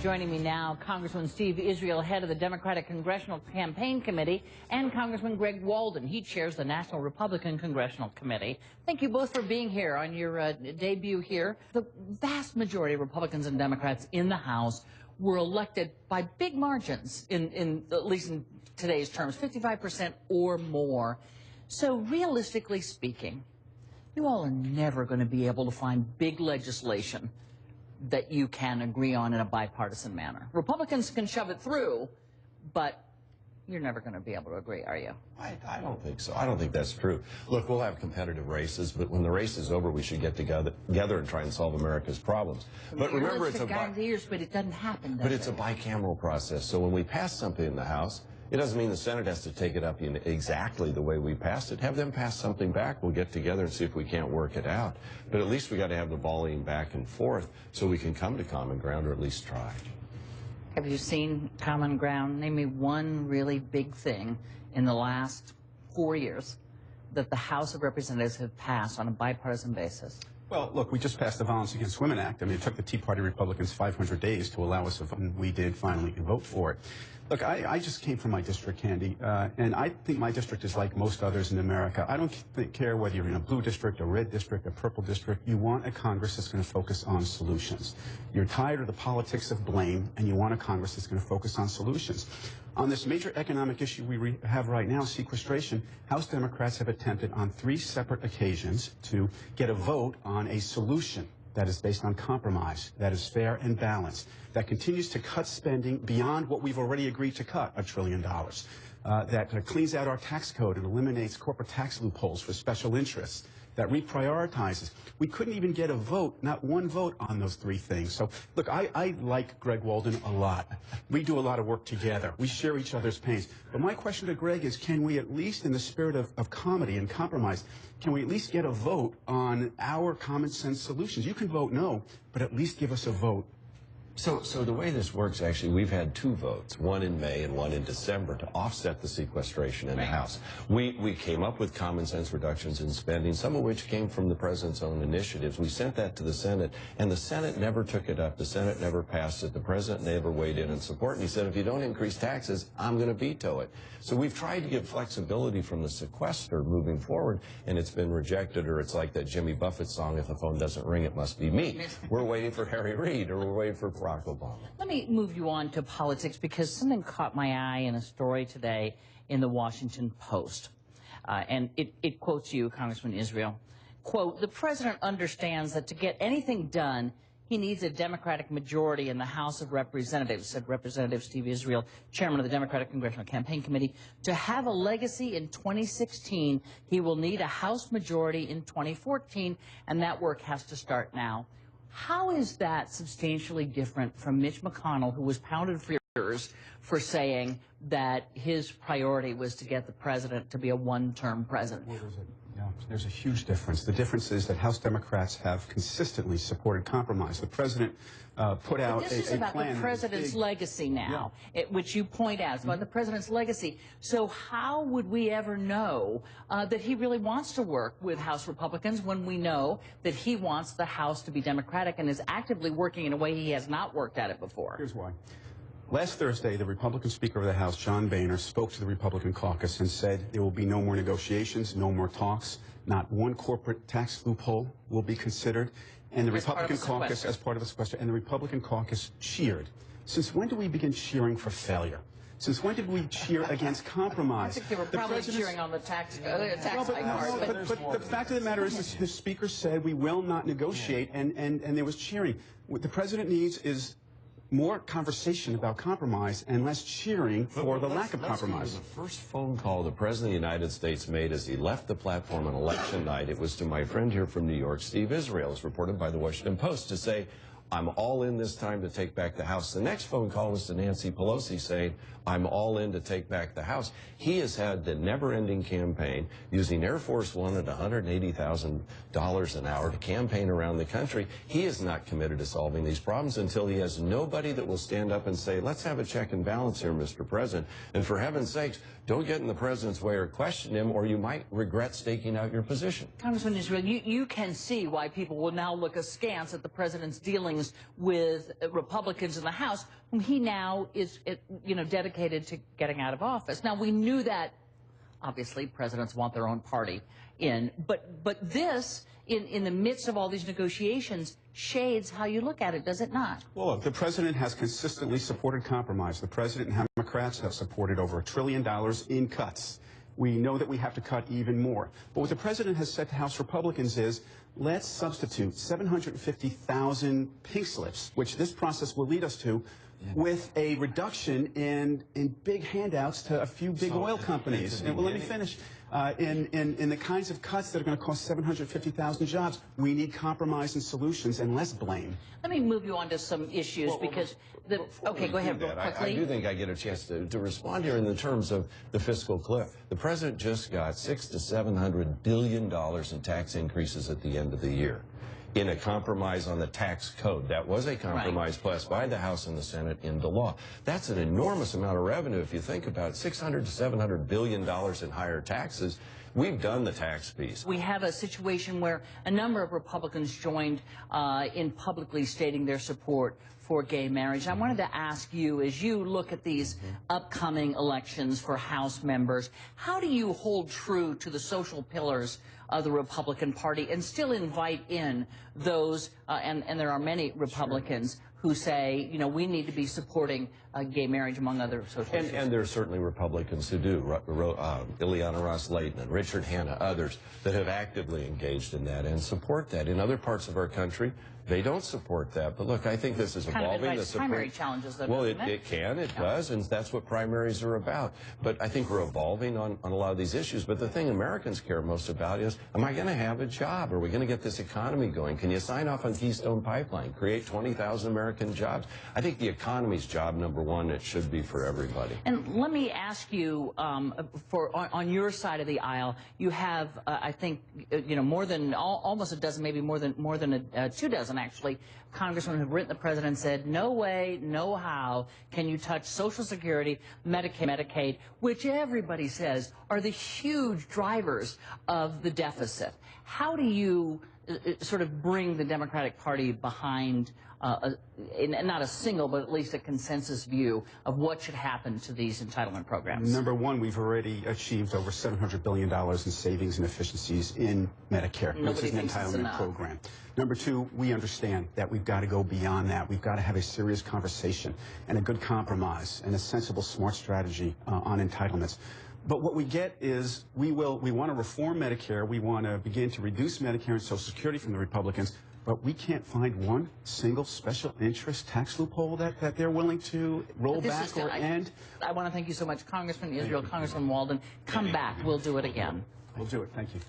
Joining me now, Congressman Steve Israel, head of the Democratic Congressional Campaign Committee, and Congressman Greg Walden. He chairs the National Republican Congressional Committee. Thank you both for being here on your debut here. The vast majority of Republicans and Democrats in the House were elected by big margins, at least in today's terms, 55% or more. So realistically speaking, you all are never going to be able to find big legislation that you can agree on in a bipartisan manner. Republicans can shove it through, but you're never going to be able to agree, are you? I don't think so. I don't think that's true. Look, we'll have competitive races, but when the race is over, we should get together and try and solve America's problems. But remember, it's but it doesn't happen. But it's a bicameral process. So when we pass something in the House, it doesn't mean the Senate has to take it up in exactly the way we passed it. Have them pass something back. We'll get together and see if we can't work it out. But at least we got to have the volleying back and forth so we can come to common ground, or at least try. Have you seen common ground? Name me one really big thing in the last 4 years that the House of Representatives have passed on a bipartisan basis. Well, look, we just passed the Violence Against Women Act. I mean, it took the Tea Party Republicans 500 days to allow us to vote, and we did finally vote for it. Look, I just came from my district, Candy, and I think my district is like most others in America. I don't care whether you're in a blue district, a red district, a purple district. You want a Congress that's going to focus on solutions. You're tired of the politics of blame, and you want a Congress that's going to focus on solutions. On this major economic issue we have right now, sequestration, House Democrats have attempted on 3 separate occasions to get a vote on a solution that is based on compromise, that is fair and balanced, that continues to cut spending beyond what we've already agreed to cut, $1 trillion, that cleans out our tax code and eliminates corporate tax loopholes for special interests, that reprioritizes. We couldn't even get a vote, not one vote on those 3 things. So, look, I like Greg Walden a lot. We do a lot of work together. We share each other's pains. But my question to Greg is, can we at least, in the spirit of comedy and compromise, can we at least get a vote on our common sense solutions? You can vote no, but at least give us a vote. So the way this works, actually, we've had 2 votes, one in May and one in December, to offset the sequestration in the House. We came up with common sense reductions in spending, some of which came from the president's own initiatives. We sent that to the Senate, and the Senate never took it up. The Senate never passed it. The president never weighed in support, and he said, if you don't increase taxes, I'm going to veto it. So we've tried to give flexibility from the sequester moving forward, and it's been rejected, or it's like that Jimmy Buffett song, if the phone doesn't ring, it must be me. We're waiting for Harry Reid, or we're waiting for Barack Obama. Let me move you on to politics, because something caught my eye in a story today in the Washington Post. And it quotes you, Congressman Israel. Quote, the president understands that to get anything done, he needs a Democratic majority in the House of Representatives, said Representative Steve Israel, chairman of the Democratic Congressional Campaign Committee. To have a legacy in 2016, he will need a House majority in 2014, and that work has to start now. How is that substantially different from Mitch McConnell, who was pounded for years for saying that his priority was to get the president to be a one-term president? There's a huge difference. The difference is that House Democrats have consistently supported compromise. The president put out a plan. This is about the president's legacy now, which you point out. It's about the president's legacy. So how would we ever know that he really wants to work with House Republicans when we know that he wants the House to be Democratic and is actively working in a way he has not worked at it before? Here's why. Last Thursday, the Republican Speaker of the House, John Boehner, spoke to the Republican caucus and said there will be no more negotiations, no more talks, not one corporate tax loophole will be considered, and the Republican caucus, as part of the sequester, and the Republican caucus cheered. Since when do we begin cheering for failure? Since when did we cheer against compromise? I think they were probably cheering on the tax part. But the fact of the matter is the Speaker said we will not negotiate, and there was cheering. What the President needs is more conversation about compromise and less cheering for the lack of compromise. The first phone call the President of the United States made as he left the platform on election night, it was to my friend here from New York, Steve Israel, as reported by the Washington Post, to say, I'm all in this time to take back the House. The next phone call was to Nancy Pelosi saying, I'm all in to take back the House. He has had the never-ending campaign using Air Force One at $180,000 an hour to campaign around the country. He is not committed to solving these problems until he has nobody that will stand up and say, let's have a check and balance here, Mr. President. And for heaven's sakes, don't get in the president's way or question him, or you might regret staking out your position. Congressman Israel, you can see why people will now look askance at the president's dealings meetings with Republicans in the House, whom he now is, dedicated to getting out of office. Now, we knew that, obviously, presidents want their own party in, but this, in the midst of all these negotiations, shades how you look at it, does it not? Well, look, the president has consistently supported compromise. The president and Democrats have supported over $1 trillion in cuts. We know that we have to cut even more. But what the president has said to House Republicans is, let's substitute 750,000 pink slips, which this process will lead us to, with a reduction in big handouts to a few big oil companies. And well, let me finish. In the kinds of cuts that are going to cost 750,000 jobs, we need compromise and solutions and less blame. Let me move you on to some issues because okay, go ahead real quickly. I do think I get a chance to respond here in the terms of the fiscal cliff. The president just got $600 to $700 billion in tax increases at the end of the year in a compromise on the tax code. That was a compromise passed by the House and the Senate into law. That's an enormous amount of revenue if you think about it. $600 to $700 billion in higher taxes. We've done the tax piece. We have a situation where a number of Republicans joined in publicly stating their support for gay marriage. I wanted to ask you, as you look at these upcoming elections for House members, how do you hold true to the social pillars of the Republican Party and still invite in those, and there are many Republicans who say, we need to be supporting gay marriage, among other social issues. And there are certainly Republicans who do, Ileana Ross-Layton and Richard Hanna, others that have actively engaged in that and support that. In other parts of our country, they don't support that. But look, I think this is evolving. Kind of invites primary challenges, though, well, it can, it does, and that's what primaries are about. But I think we're evolving on a lot of these issues. But the thing Americans care most about is, am I going to have a job? Are we going to get this economy going? Can you sign off on Keystone Pipeline, create 20,000 American jobs? I think the economy's job number one. It should be for everybody. And let me ask you, on your side of the aisle, you have, I think, more than almost a dozen, maybe more than 2 dozen, actually, congressmen who've written the president and said, no way, no how can you touch Social Security, Medicaid, which everybody says are the huge drivers of the deficit. How do you sort of bring the Democratic Party behind not a single, but at least a consensus view of what should happen to these entitlement programs? Number one, we've already achieved over $700 billion in savings and efficiencies in Medicare, which is an entitlement program. Number two, we understand that we've got to go beyond that. We've got to have a serious conversation and a good compromise and a sensible, smart strategy on entitlements. But what we get is we want to reform Medicare. We want to begin to reduce Medicare and Social Security from the Republicans. But we can't find one single special interest tax loophole that they're willing to roll back or end. I want to thank you so much, Congressman Israel, Congressman Walden. Come back. We'll do it again. We'll do it. Thank you.